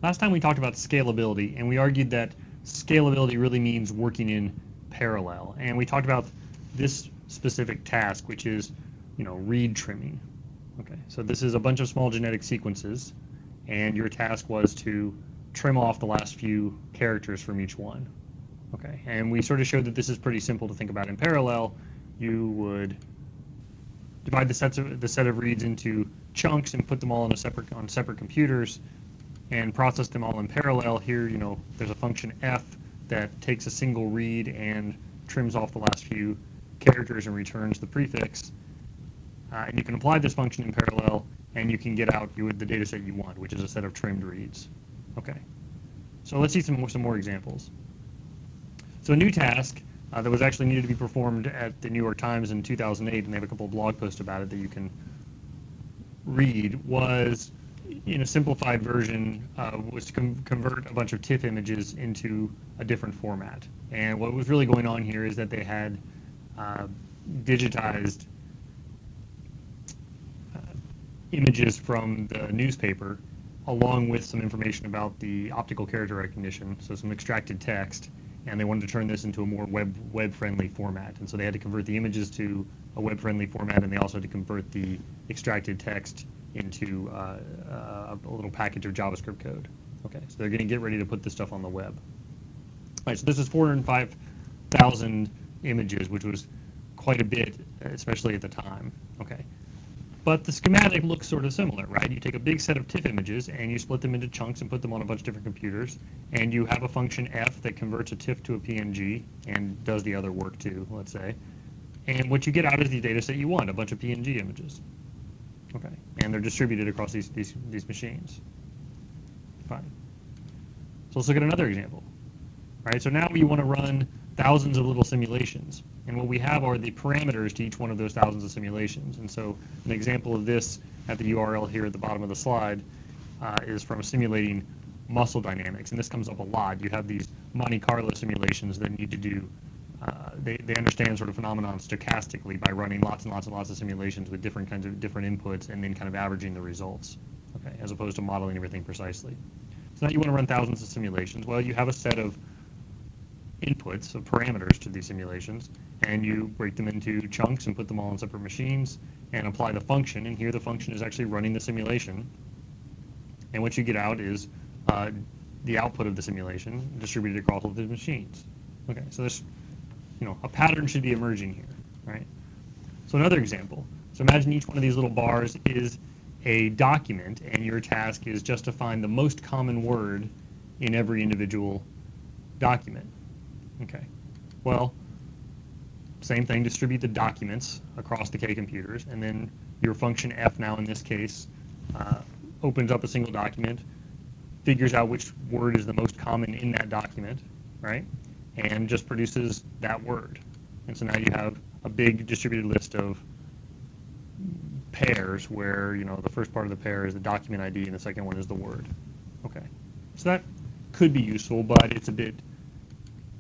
Last time we talked about scalability, and we argued that scalability really means working in parallel. And we talked about this specific task, which is, read trimming. Okay, so this is a bunch of small genetic sequences, and your task was to trim off the last few characters from each one. Okay, and we sort of showed that this is pretty simple to think about in parallel. You would divide the set of reads into chunks and put them all on separate computers and process them all in parallel. Here, there's a function f that takes a single read and trims off the last few characters and returns the prefix. And you can apply this function in parallel, and you can get out the data set you want, which is a set of trimmed reads. Okay, so let's see some more examples. So a new task that was actually needed to be performed at the New York Times in 2008, and they have a couple of blog posts about it that you can read, was, in a simplified version, was to convert a bunch of TIFF images into a different format. And what was really going on here is that they had digitized images from the newspaper along with some information about the optical character recognition, so some extracted text, and they wanted to turn this into a more web-friendly format. And so they had to convert the images to a web-friendly format, and they also had to convert the extracted text into a little package of JavaScript code. Okay, so they're going to get ready to put this stuff on the web. All right, so this is 405,000 images, which was quite a bit, especially at the time. Okay, but the schematic looks sort of similar, right? You take a big set of TIFF images and you split them into chunks and put them on a bunch of different computers, and you have a function f that converts a TIFF to a PNG and does the other work too, let's say. And what you get out is the data set you want, a bunch of PNG images. Okay, and they're distributed across these machines. Fine. So let's look at another example. All right, so now we want to run thousands of little simulations, and what we have are the parameters to each one of those thousands of simulations. And so an example of this at the URL here at the bottom of the slide is from simulating muscle dynamics, and this comes up a lot. You have these Monte Carlo simulations that need to do, they understand sort of phenomenon stochastically by running lots and lots and lots of simulations with different kinds of different inputs and then kind of averaging the results, okay, as opposed to modeling everything precisely. So now you want to run thousands of simulations. Well, you have a set of inputs, of parameters to these simulations, and you break them into chunks and put them all on separate machines and apply the function, and here the function is actually running the simulation, and what you get out is the output of the simulation distributed across all of the machines. Okay, so there's, a pattern should be emerging here, right? So another example. So imagine each one of these little bars is a document, and your task is just to find the most common word in every individual document. Okay, well, same thing, distribute the documents across the K computers, and then your function f now in this case opens up a single document, figures out which word is the most common in that document, right, and just produces that word. And so now you have a big distributed list of pairs where, the first part of the pair is the document ID and the second one is the word. Okay, so that could be useful, but it's a bit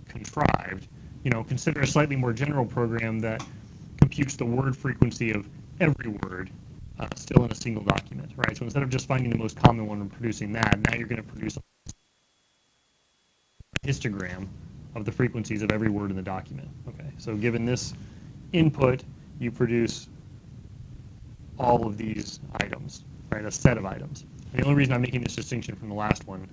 contrived. Consider a slightly more general program that computes the word frequency of every word still in a single document, right? So instead of just finding the most common one and producing that, now you're going to produce a histogram of the frequencies of every word in the document. Okay, so given this input, you produce all of these items, right? A set of items. And the only reason I'm making this distinction from the last one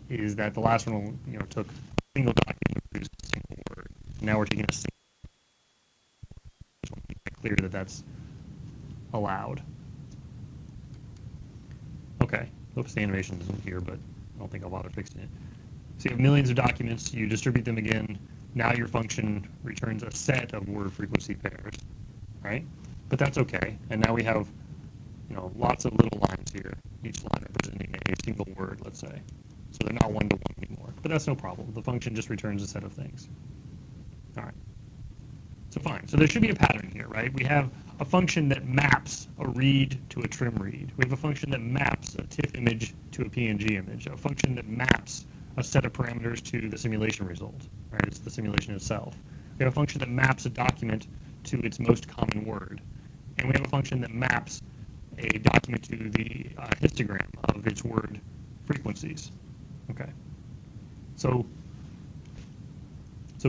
is that the last one, took a single document to produce a single word. Now we're taking a single. Just want to make it clear that that's allowed. Okay. Oops, the animation isn't here, but I don't think I'll bother fixing it. So you have millions of documents, you distribute them again. Now your function returns a set of word frequency pairs, right? But that's okay. And now we have, lots of little lines here, each line representing a single word, let's say. So they're not one-to-one anymore. But that's no problem. The function just returns a set of things. All right. So fine. So there should be a pattern here, right? We have a function that maps a read to a trim read. We have a function that maps a TIFF image to a PNG image. A function that maps a set of parameters to the simulation result, right? It's the simulation itself. We have a function that maps a document to its most common word. And we have a function that maps a document to the histogram of its word frequencies. Okay. So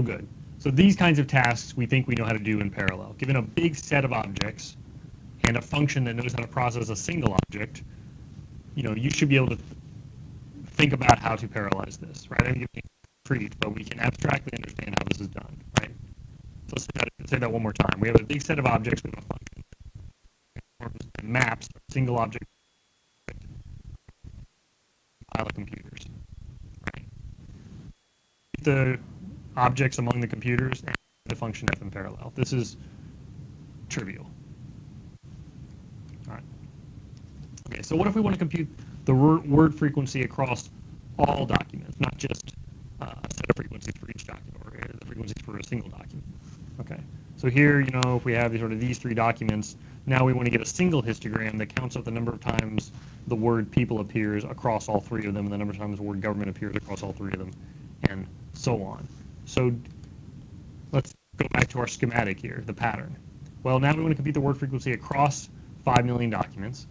good. So these kinds of tasks we think we know how to do in parallel. Given a big set of objects and a function that knows how to process a single object, you should be able to think about how to parallelize this, right? I'm giving for each, but we can abstractly understand how this is done, right? So let's say that one more time. We have a big set of objects with a function that maps a single object pile of computers, right? The objects among the computers and the function f in parallel. This is trivial. All right. Okay, so what if we want to compute the word frequency across all documents, not just a set of frequencies for each document, or the frequencies for a single document? Okay, so here, if we have these three documents, now we want to get a single histogram that counts up the number of times the word people appears across all three of them, and the number of times the word government appears across all three of them, and so on. So let's go back to our schematic here, the pattern. Well, now we want to compute the word frequency across 5 million documents,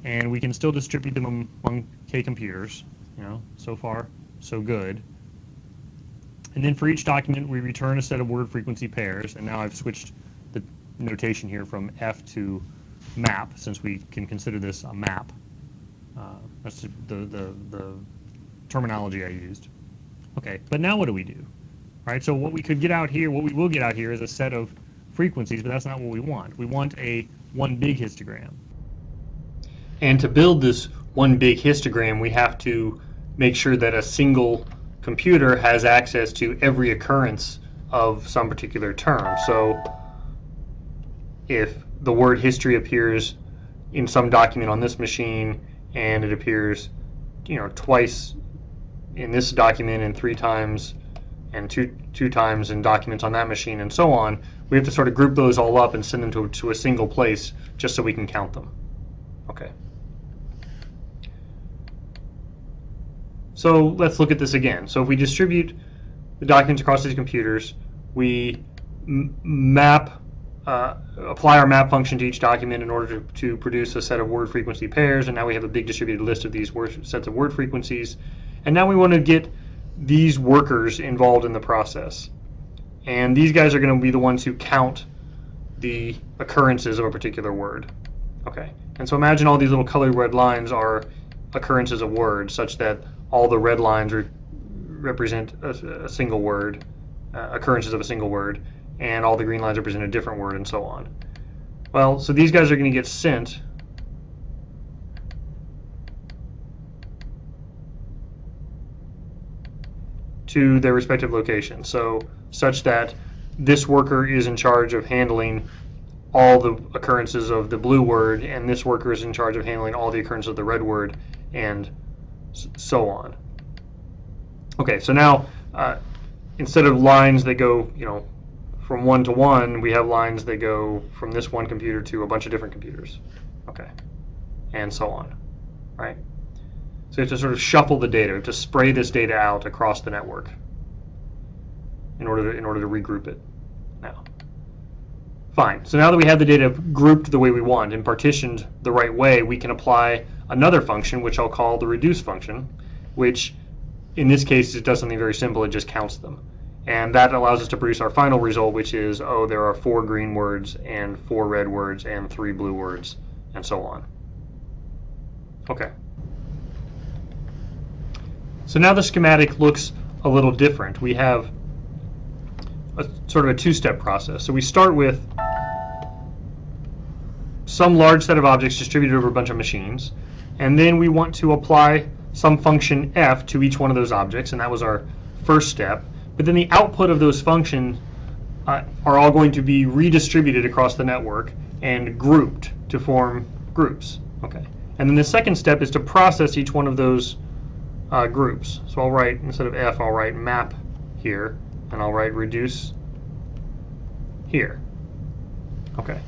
and we can still distribute them among K computers. So far, so good. And then for each document, we return a set of word frequency pairs, and now I've switched the notation here from F to map, since we can consider this a map. That's the terminology I used. Okay, but now what do we do? Right, so what we will get out here is a set of frequencies, but that's not what we want. We want a one big histogram. And to build this one big histogram, we have to make sure that a single computer has access to every occurrence of some particular term. So if the word history appears in some document on this machine, and it appears twice in this document and 3 times and two times in documents on that machine, and so on, we have to sort of group those all up and send them to a single place just so we can count them. Okay. So let's look at this again. So if we distribute the documents across these computers, we apply our map function to each document in order to produce a set of word frequency pairs, and now we have a big distributed list of these sets of word frequencies. And now we want to get these workers involved in the process. And these guys are going to be the ones who count the occurrences of a particular word. Okay. And so imagine all these little colored red lines are occurrences of words, such that all the red lines represent a single word, occurrences of a single word, and all the green lines represent a different word, and so on. Well, so these guys are going to get sent to their respective locations, so such that this worker is in charge of handling all the occurrences of the blue word, and this worker is in charge of handling all the occurrences of the red word, and so on. Okay, so now instead of lines that go, from 1 to 1, we have lines that go from this one computer to a bunch of different computers. Okay, and so on, right? So you have to sort of shuffle the data, to spray this data out across the network in order to regroup it. Now, fine. So now that we have the data grouped the way we want and partitioned the right way, we can apply another function, which I'll call the reduce function, which in this case it does something very simple. It just counts them. And that allows us to produce our final result, which is, oh, there are 4 green words and 4 red words and 3 blue words, and so on. Okay. So now the schematic looks a little different. We have a sort of a two-step process. So we start with some large set of objects distributed over a bunch of machines, and then we want to apply some function f to each one of those objects, and that was our first step. But then the output of those functions are all going to be redistributed across the network and grouped to form groups. Okay. And then the second step is to process each one of those groups. So I'll write, instead of f, I'll write map here, and I'll write reduce here. Okay.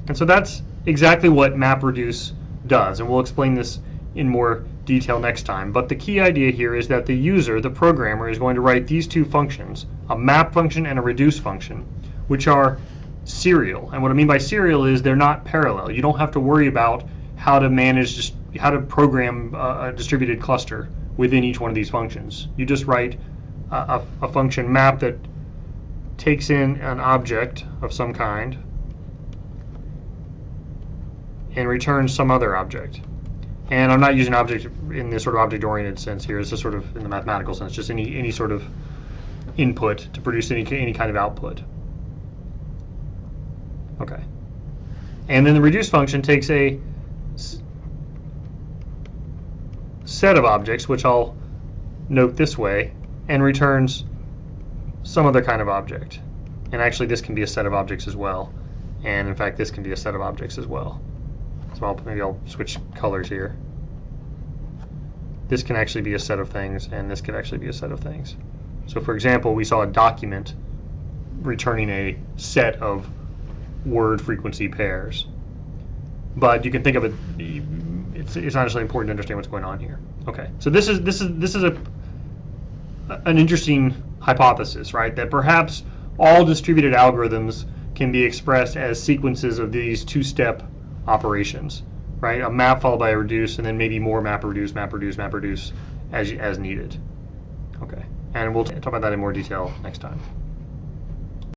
And so that's exactly what MapReduce does, and we'll explain this in more detail next time. But the key idea here is that the user, the programmer, is going to write these two functions, a map function and a reduce function, which are serial. And what I mean by serial is they're not parallel. You don't have to worry about how to manage just program a distributed cluster within each one of these functions. You just write a function map that takes in an object of some kind and returns some other object. And I'm not using object in this sort of object-oriented sense here. It's just sort of in the mathematical sense, just any sort of input to produce any kind of output. Okay. And then the reduce function takes a set of objects, which I'll note this way, and returns some other kind of object. And actually this can be a set of objects as well. And in fact this can be a set of objects as well. So maybe I'll switch colors here. This can actually be a set of things, and this could actually be a set of things. So for example, we saw a document returning a set of word frequency pairs. But you can think of it, it's not necessarily important to understand what's going on here. Okay, so this is an interesting hypothesis, right? That perhaps all distributed algorithms can be expressed as sequences of these two-step operations, right? A map followed by a reduce, and then maybe more MapReduce, MapReduce, MapReduce as needed. Okay, and we'll talk about that in more detail next time.